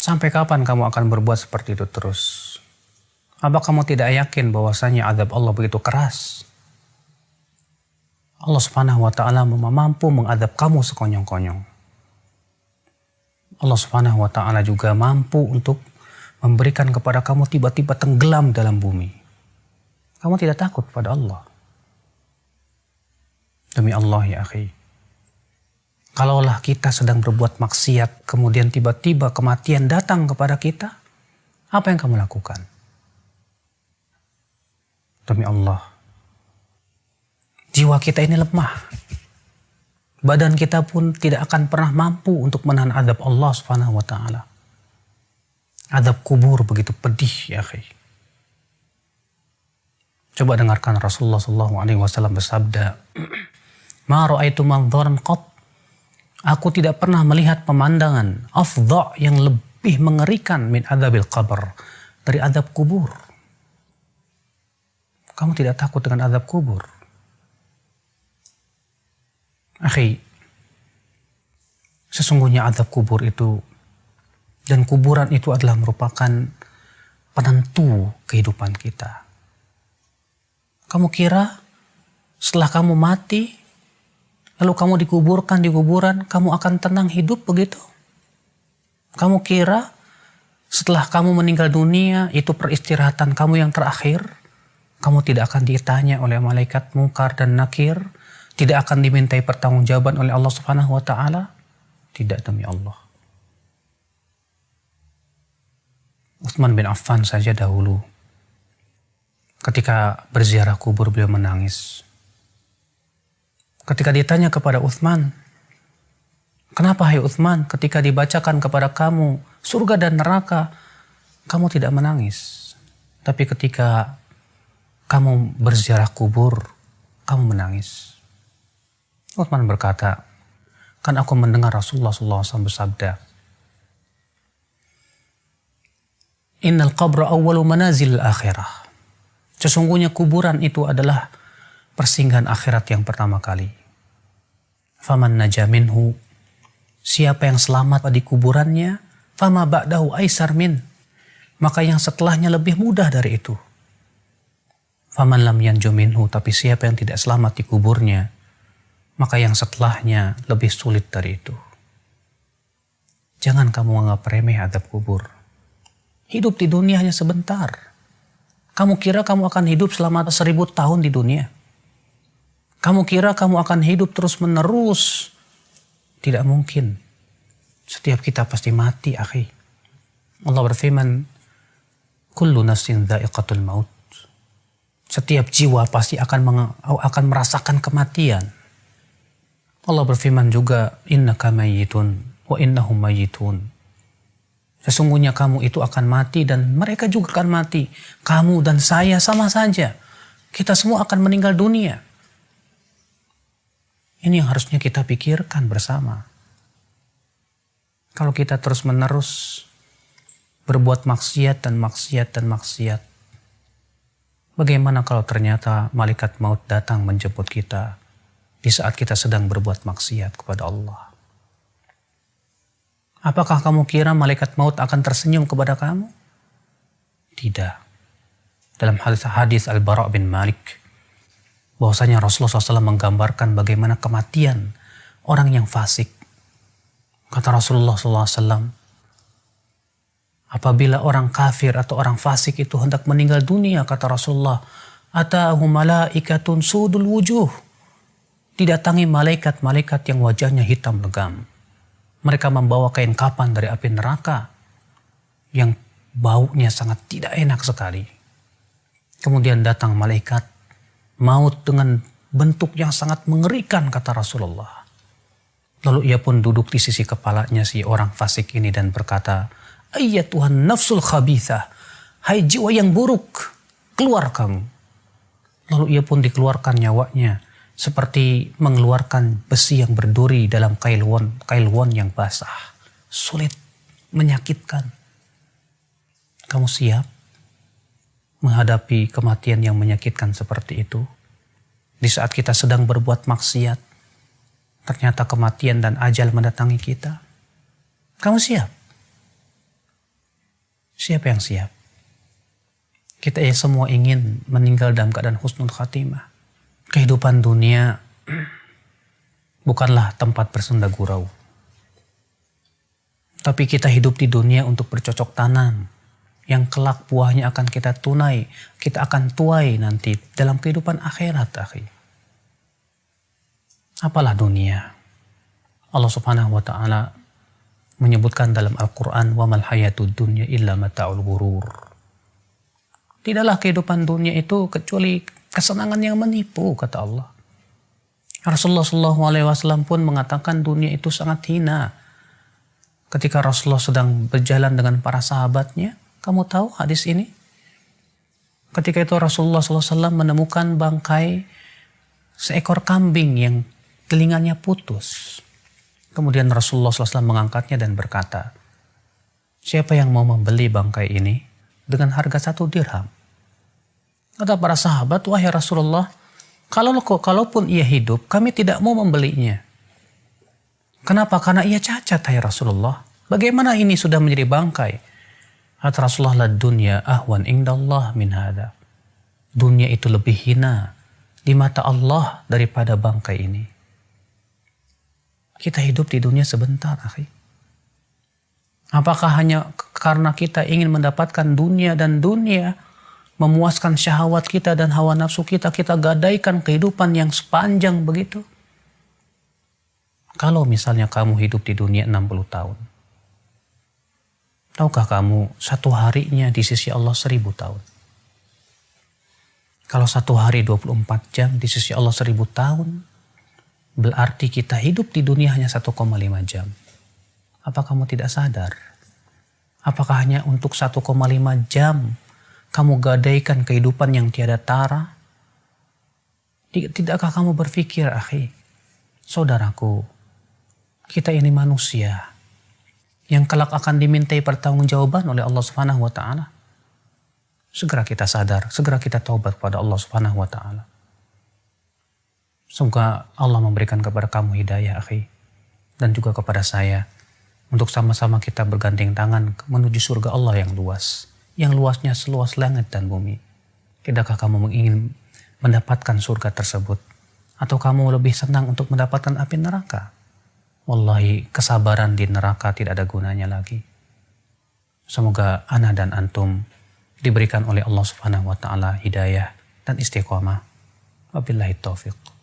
Sampai kapan kamu akan berbuat seperti itu terus? Apa kamu tidak yakin bahwasanya azab Allah begitu keras? Allah Subhanahu wa Ta'ala mampu mengadab kamu sekonyong-konyong. Allah Subhanahu wa Ta'ala juga mampu untuk memberikan kepada kamu tiba-tiba tenggelam dalam bumi. Kamu tidak takut pada Allah. Demi Allah ya akhi. Kalaulah kita sedang berbuat maksiat, kemudian tiba-tiba kematian datang kepada kita, apa yang kamu lakukan? Demi Allah. Jiwa kita ini lemah. Badan kita pun tidak akan pernah mampu untuk menahan azab Allah Subhanahu wa Ta'ala. Azab kubur begitu pedih ya akhi. Coba dengarkan Rasulullah SAW bersabda, "Ma ra'aitu manzaran qat." Aku tidak pernah melihat pemandangan afdha yang lebih mengerikan min adzabil qabr, dari azab kubur. Kamu tidak takut dengan azab kubur? Akhi, sesungguhnya azab kubur itu dan kuburan itu adalah merupakan penentu kehidupan kita. Kamu kira setelah kamu mati, lalu kamu dikuburkan di kuburan, kamu akan tenang hidup begitu? Kamu kira setelah kamu meninggal dunia, itu peristirahatan kamu yang terakhir? Kamu tidak akan ditanya oleh malaikat Munkar dan Nakir? Tidak akan dimintai pertanggungjawaban oleh Allah Subhanahu wa Ta'ala? Tidak, demi Allah. Utsman bin Affan saja dahulu, ketika berziarah kubur, beliau menangis. Ketika ditanya kepada Utsman, "Kenapa hai Utsman, ketika dibacakan kepada kamu surga dan neraka, kamu tidak menangis? Tapi ketika kamu berziarah kubur, kamu menangis?" Utsman berkata, "Kan aku mendengar Rasulullah SAW bersabda, Innal qabra awwalu manazil akhirah." Sesungguhnya kuburan itu adalah persinggahan akhirat yang pertama kali. Faman naja minhu, siapa yang selamat di kuburannya, fama ba'dahu aisar min, maka yang setelahnya lebih mudah dari itu. Faman lam yanju minhu, tapi siapa yang tidak selamat di kuburnya, maka yang setelahnya lebih sulit dari itu. Jangan kamu anggap remeh azab kubur. Hidup di dunia hanya sebentar. Kamu kira kamu akan hidup selama 1000 tahun di dunia? Kamu kira kamu akan hidup terus menerus? Tidak mungkin. Setiap kita pasti mati, akhi. Allah berfirman, "Kullu nafsin dha'iqatul maut." Setiap jiwa pasti akan merasakan kematian. Allah berfirman juga, "Innaka mayyitun wa innahum mayyitun." Sesungguhnya kamu itu akan mati dan mereka juga akan mati. Kamu dan saya sama saja. Kita semua akan meninggal dunia. Ini yang harusnya kita pikirkan bersama. Kalau kita terus-menerus berbuat maksiat dan maksiat dan maksiat, bagaimana kalau ternyata malaikat maut datang menjemput kita di saat kita sedang berbuat maksiat kepada Allah? Apakah kamu kira malaikat maut akan tersenyum kepada kamu? Tidak. Dalam hadis Al-Bara' bin Malik, bahwasanya Rasulullah SAW menggambarkan bagaimana kematian orang yang fasik. Kata Rasulullah SAW, apabila orang kafir atau orang fasik itu hendak meninggal dunia, kata Rasulullah, "Ata'ahu malaikatun sudul wujuh." Didatangi malaikat-malaikat yang wajahnya hitam legam. Mereka membawa kain kapan dari api neraka yang baunya sangat tidak enak sekali. Kemudian datang malaikat maut dengan bentuk yang sangat mengerikan, kata Rasulullah. Lalu ia pun duduk di sisi kepalanya si orang fasik ini dan berkata, "Ayyatuhan nafsul khabithah, hai jiwa yang buruk, keluar kamu." Lalu ia pun dikeluarkan nyawanya, seperti mengeluarkan besi yang berduri dalam kailwon yang basah. Sulit, menyakitkan. Kamu siap menghadapi kematian yang menyakitkan seperti itu? Di saat kita sedang berbuat maksiat, ternyata kematian dan ajal mendatangi kita. Kamu siap? Siapa yang siap? Kita semua ingin meninggal dalam keadaan husnul khatimah. Kehidupan dunia bukanlah tempat bersenda gurau. Tapi kita hidup di dunia untuk bercocok tanam. Yang kelak buahnya akan kita tunai. Kita akan tuai nanti dalam kehidupan akhirat, akhi. Apalah dunia? Allah subhanahu wa ta'ala menyebutkan dalam Al-Quran, وَمَا الْحَيَاةُ الدُّنْيَا إِلَّا مَتَاعُ الْغُرُورِ. Tidaklah kehidupan dunia itu kecuali kesenangan yang menipu, kata Allah. Rasulullah SAW pun mengatakan dunia itu sangat hina. Ketika Rasulullah sedang berjalan dengan para sahabatnya, kamu tahu hadis ini? Ketika itu Rasulullah SAW menemukan bangkai seekor kambing yang telinganya putus. Kemudian Rasulullah SAW mengangkatnya dan berkata, siapa yang mau membeli bangkai ini dengan harga 1 dirham? Kata para sahabat, wahai Rasulullah, kalaupun ia hidup, kami tidak mau membelinya. Kenapa? Karena ia cacat, hai Rasulullah. Bagaimana ini sudah menjadi bangkai? Kata Rasulullah, la dunya ahwan indallah min hada. Dunia itu lebih hina di mata Allah daripada bangkai ini. Kita hidup di dunia sebentar, akhi. Apakah hanya karena kita ingin mendapatkan dunia dan dunia, memuaskan syahwat kita dan hawa nafsu kita, kita gadaikan kehidupan yang sepanjang begitu? Kalau misalnya kamu hidup di dunia 60 tahun, tahukah kamu satu harinya di sisi Allah 1000 tahun? Kalau satu hari 24 jam di sisi Allah 1000 tahun, berarti kita hidup di dunia hanya 1,5 jam. Apa kamu tidak sadar? Apakah hanya untuk 1,5 jam kamu gadaikan kehidupan yang tiada tara? Tidakkah kamu berpikir, akhi, saudaraku, kita ini manusia yang kelak akan dimintai pertanggungjawaban oleh Allah Subhanahu wa ta'ala. Segera kita sadar, segera kita taubat kepada Allah Subhanahu wa ta'ala. Semoga Allah memberikan kepada kamu hidayah, akhi, dan juga kepada saya, untuk sama-sama kita bergandeng tangan menuju surga Allah yang luas, yang luasnya seluas langit dan bumi. Tidakkah kamu ingin mendapatkan surga tersebut? Atau kamu lebih senang untuk mendapatkan api neraka? Wallahi, kesabaran di neraka tidak ada gunanya lagi. Semoga ana dan antum diberikan oleh Allah Subhanahu wa ta'ala hidayah dan istiqamah. Wabillahi taufiq.